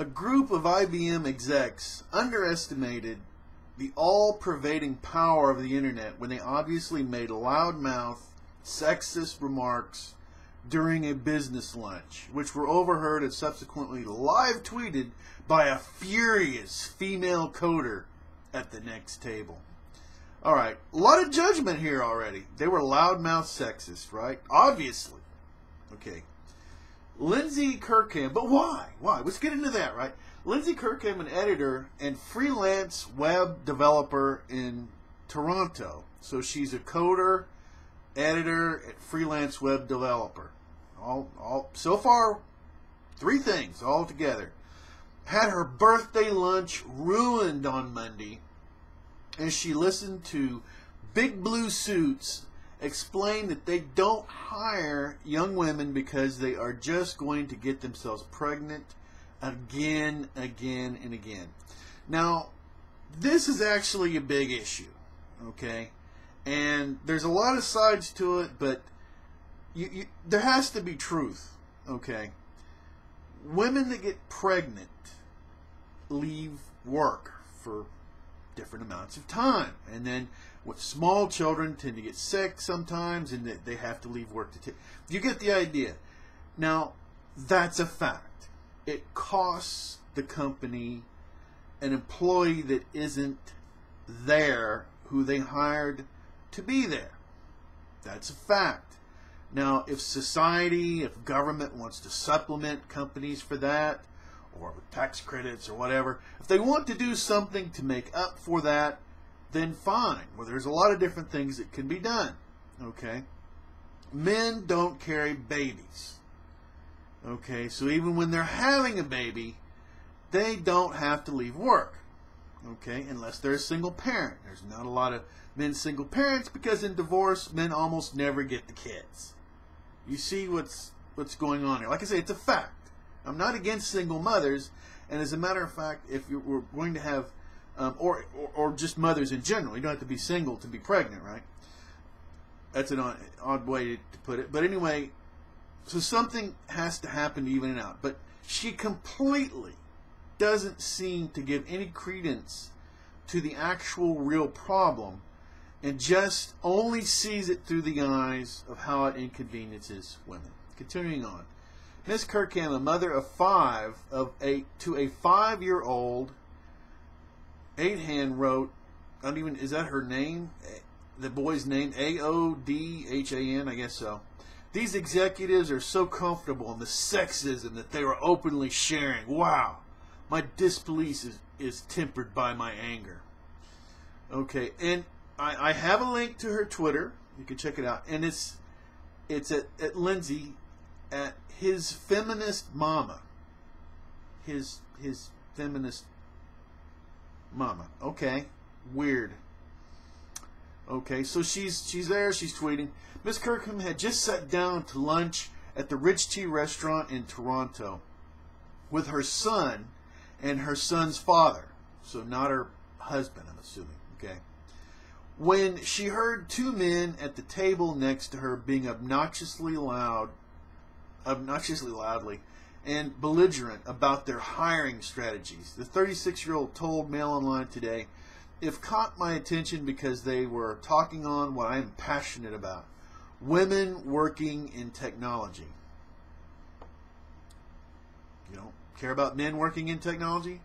A group of IBM execs underestimated the all-pervading power of the internet when they obviously made loudmouth, sexist remarks during a business lunch, which were overheard and subsequently live tweeted by a furious female coder at the next table. Alright, a lot of judgment here already. They were loudmouth sexist, right? Obviously. Okay. Lyndsay Kirkham, but why? Why? Let's get into that, right? Lyndsay Kirkham, an editor and freelance web developer in Toronto. So she's a coder, editor, freelance web developer. All so far, 3 things all together. Had her birthday lunch ruined on Monday as she listened to Big Blue Suits explain that they don't hire young women because they are just going to get themselves pregnant again, and again. Now, this is actually a big issue, okay? And there's a lot of sides to it, but there has to be truth, okay? Women that get pregnant leave work for different amounts of time, and then with small children tend to get sick sometimes, and they have to leave work to take. You get the idea. Now, that's a fact. It costs the company an employee that isn't there, who they hired to be there. That's a fact. Now, if society, if government wants to supplement companies for that, or with tax credits or whatever, if they want to do something to make up for that, then fine. Well, there's a lot of different things that can be done. Okay? Men don't carry babies. Okay? So even when they're having a baby, they don't have to leave work. Okay? Unless they're a single parent. There's not a lot of men single parents because in divorce, men almost never get the kids. You see what's going on here. Like I say, it's a fact. I'm not against single mothers, and as a matter of fact, if we're going to have, or just mothers in general, you don't have to be single to be pregnant, right? That's an odd way to put it. But anyway, so something has to happen to even it out. But she completely doesn't seem to give any credence to the actual real problem, and just only sees it through the eyes of how it inconveniences women. Continuing on. Miss Kirkham, a mother of 5 to a 5-year-old, 8-hand wrote, I don't even, is that her name? The boy's name, Aodhan, I guess so. These executives are so comfortable in the sexism that they are openly sharing. Wow, my disbelief is tempered by my anger. Okay, and I have a link to her Twitter. You can check it out, and it's at Lyndsay at his feminist mama. His feminist mama. Okay, weird. Okay, so she's there. She's tweeting. Miss Kirkham had just sat down to lunch at the Rich Tea restaurant in Toronto with her son and her son's father. So not her husband, I'm assuming. Okay. When she heard 2 men at the table next to her being obnoxiously loudly and belligerent about their hiring strategies, the 36-year-old told Mail Online today, "It caught my attention because they were talking on what I am passionate about, women working in technology." You don't care about men working in technology?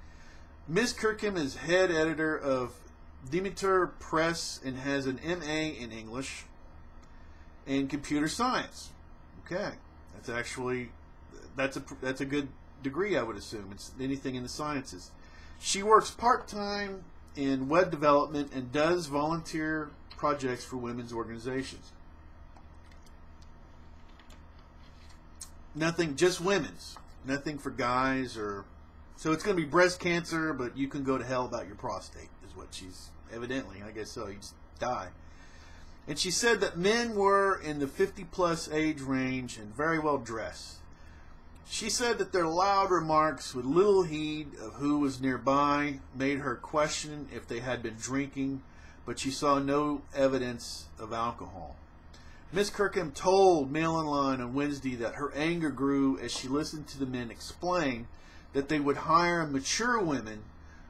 Ms. Kirkham is head editor of Demeter Press and has an MA in English and computer science. Okay, that's a good degree, I would assume. It's anything in the sciences. She works part-time in web development and does volunteer projects for women's organizations. Nothing, just women's. Nothing for guys or... So it's going to be breast cancer, but you can go to hell about your prostate, is what she's... Evidently, I guess so. You just die. And she said that men were in the 50-plus age range and very well dressed. She said that their loud remarks with little heed of who was nearby made her question if they had been drinking, but she saw no evidence of alcohol. Miss Kirkham told Mail Online on Wednesday that her anger grew as she listened to the men explain that they would hire mature women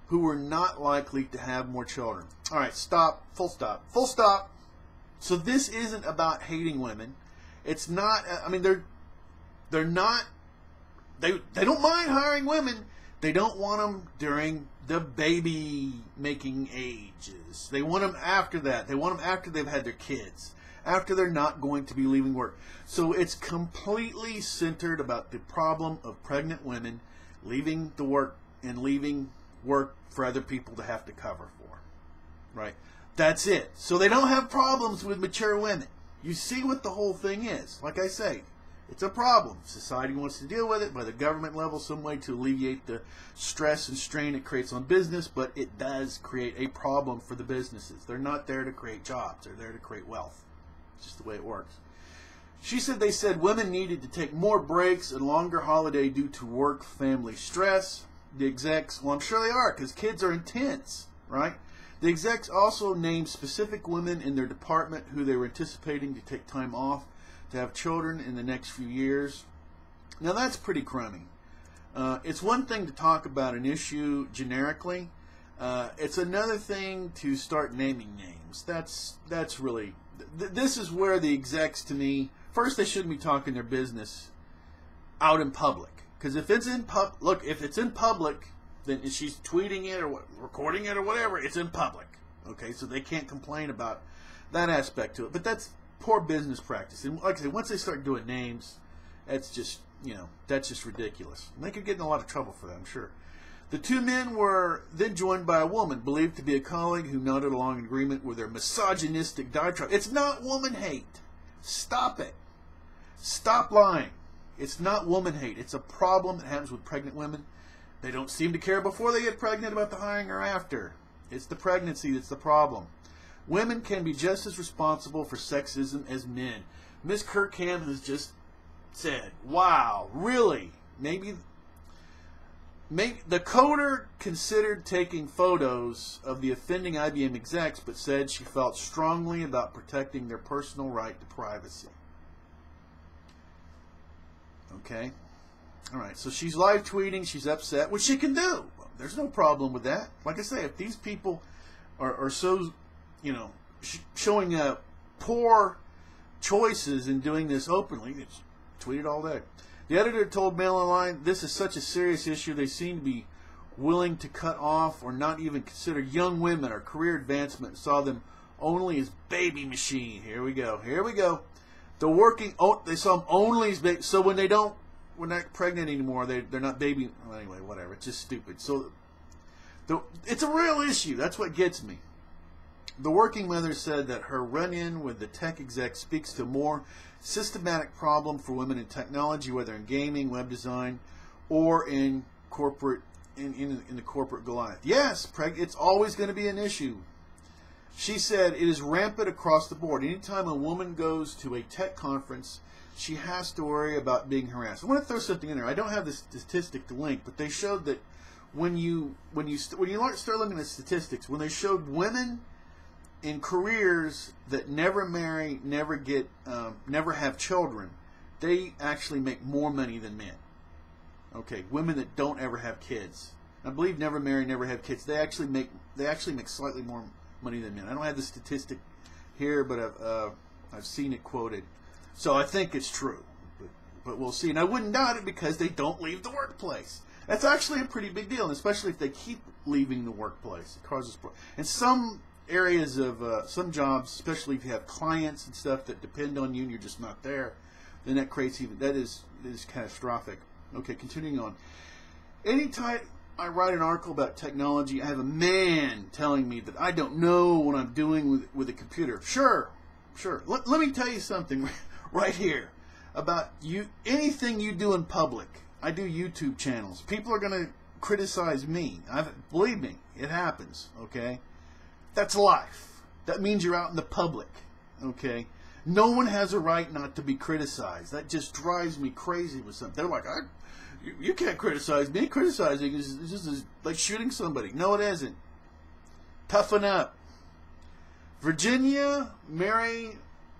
who were not likely to have more children. All right, stop, full stop, full stop. So this isn't about hating women. It's not, I mean, they're not, they don't mind hiring women. They don't want them during the baby making ages. They want them after that. They want them after they've had their kids, after they're not going to be leaving work. So it's completely centered about the problem of pregnant women leaving the work and leaving work for other people to have to cover for. Right? That's it. So they don't have problems with mature women. You see what the whole thing is. Like I say, it's a problem. Society wants to deal with it by the government level, some way to alleviate the stress and strain it creates on business, but it does create a problem for the businesses. They're not there to create jobs. They're there to create wealth. It's just the way it works. She said they said women needed to take more breaks and longer holiday due to work-family stress. The execs, well, I'm sure they are, because kids are intense, right? The execs also named specific women in their department who they were anticipating to take time off to have children in the next few years. Now that's pretty crummy. It's one thing to talk about an issue generically. It's another thing to start naming names. That's really, this is where the execs, to me, first they shouldn't be talking their business out in public. Because if it's in if it's in public, then she's tweeting it or recording it or whatever, it's in public. Okay, so they can't complain about that aspect to it. But that's poor business practice. And like I say, once they start doing names, that's just, that's just ridiculous. And they could get in a lot of trouble for that, I'm sure. The two men were then joined by a woman, believed to be a colleague, who nodded along in agreement with their misogynistic diatribe. It's not woman hate. Stop it. Stop lying. It's not woman hate. It's a problem that happens with pregnant women. They don't seem to care before they get pregnant about the hiring or after. It's the pregnancy that's the problem. Women can be just as responsible for sexism as men. Ms. Kirkham has just said, wow, really? Maybe the coder considered taking photos of the offending IBM execs, but said she felt strongly about protecting their personal right to privacy. Okay. All right. So she's live tweeting. She's upset, which she can do. There's no problem with that. Like I say, if these people are so, showing poor choices in doing this openly, it's tweet it all day. The editor told Mail Online, this is such a serious issue, they seem to be willing to cut off or not even consider young women or career advancement and saw them only as baby machine. Here we go. Here we go. They saw them only as baby. So when we're not pregnant anymore, they're not baby. Well, anyway, whatever. It's just stupid. So it's a real issue. That's what gets me. The working mother said that her run-in with the tech exec speaks to a more systematic problem for women in technology, whether in gaming, web design, or in corporate in the corporate Goliath. Yes, it's always going to be an issue. She said it is rampant across the board. Anytime a woman goes to a tech conference, she has to worry about being harassed. I want to throw something in there. I don't have the statistic to link, but they showed that when you start looking at statistics, when they showed women in careers that never marry, never have children, they actually make more money than men. Okay, women that don't ever have kids, I believe never marry, never have kids, they actually make slightly more money than men. I don't have the statistic here, but I've seen it quoted, so I think it's true. But we'll see. And I wouldn't doubt it because they don't leave the workplace. That's actually a pretty big deal, and especially if they keep leaving the workplace, it causes problems. And some areas of some jobs, especially if you have clients and stuff that depend on you and you're just not there, then that creates that is catastrophic. Okay, continuing on. Anytime I write an article about technology, I have a man telling me that I don't know what I'm doing with a computer. Sure. Let me tell you something right here about you. Anything you do in public. I do YouTube channels. People are going to criticize me. Believe me, it happens. Okay. That's life. That means you're out in the public, okay? No one has a right not to be criticized. That just drives me crazy with something. They're like, you can't criticize me. Criticizing is just like shooting somebody. No, it isn't. Toughen up. Virginia Mary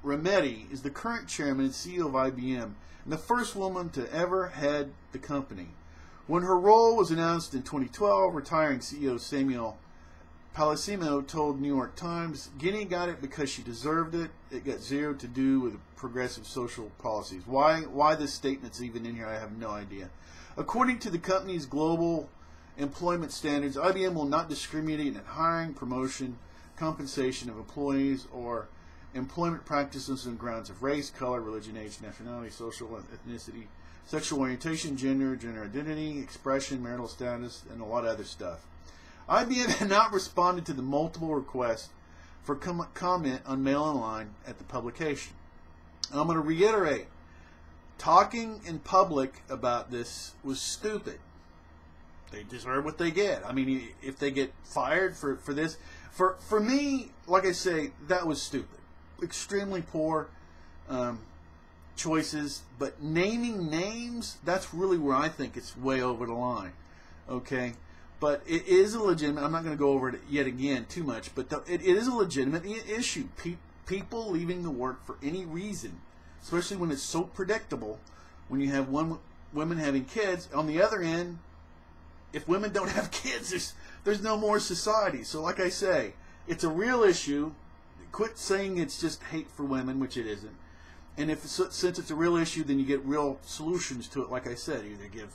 Remedi is the current chairman and CEO of IBM and the first woman to ever head the company. When her role was announced in 2012, retiring CEO Samuel Palacino told New York Times, Guinea got it because she deserved it. It got zero to do with progressive social policies. Why this statement's even in here, I have no idea. According to the company's global employment standards, IBM will not discriminate in hiring, promotion, compensation of employees, or employment practices on grounds of race, color, religion, age, nationality, social ethnicity, sexual orientation, gender identity, expression, marital status, and a lot of other stuff. IBM had not responded to the multiple requests for comment on Mail Online at the publication. And I'm going to reiterate, talking in public about this was stupid. They deserve what they get. I mean, if they get fired for this, for me, like I say, that was stupid. Extremely poor choices, but naming names, that's really where I think it's way over the line. Okay? But it is a legitimate, I'm not going to go over it yet again too much, but it is a legitimate issue. People leaving the work for any reason, especially when it's so predictable, when you have women having kids. On the other end, if women don't have kids, there's no more society. So like I say, it's a real issue. Quit saying it's just hate for women, which it isn't. And since it's a real issue, then you get real solutions to it. Like I said, either give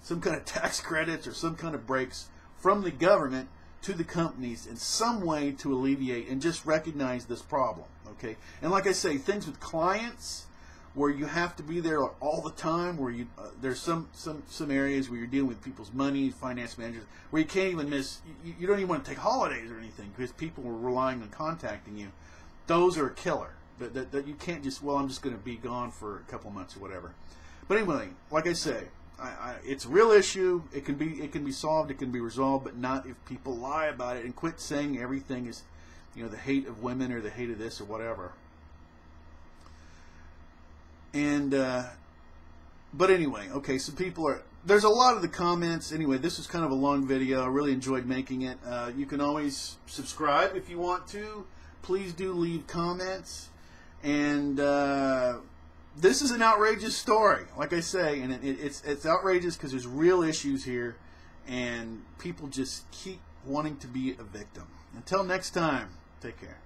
some kind of tax credits or some kind of breaks from the government to the companies in some way to alleviate and just recognize this problem. Okay, and like I say, things with clients where you have to be there all the time, where there's some areas where you're dealing with people's money, finance managers, where you can't even miss, you don't even want to take holidays or anything because people are relying on contacting you. Those are a killer. That you can't just, well, I'm just going to be gone for a couple months or whatever. But anyway, like I say, it's a real issue. It can be solved. It can be resolved, but not if people lie about it and quit saying everything is, the hate of women or the hate of this or whatever. And but anyway, okay. So there's a lot of the comments. Anyway, this was kind of a long video. I really enjoyed making it. You can always subscribe if you want to. Please do leave comments. And this is an outrageous story, like I say, and it's outrageous because there's real issues here, and people just keep wanting to be a victim. Until next time, take care.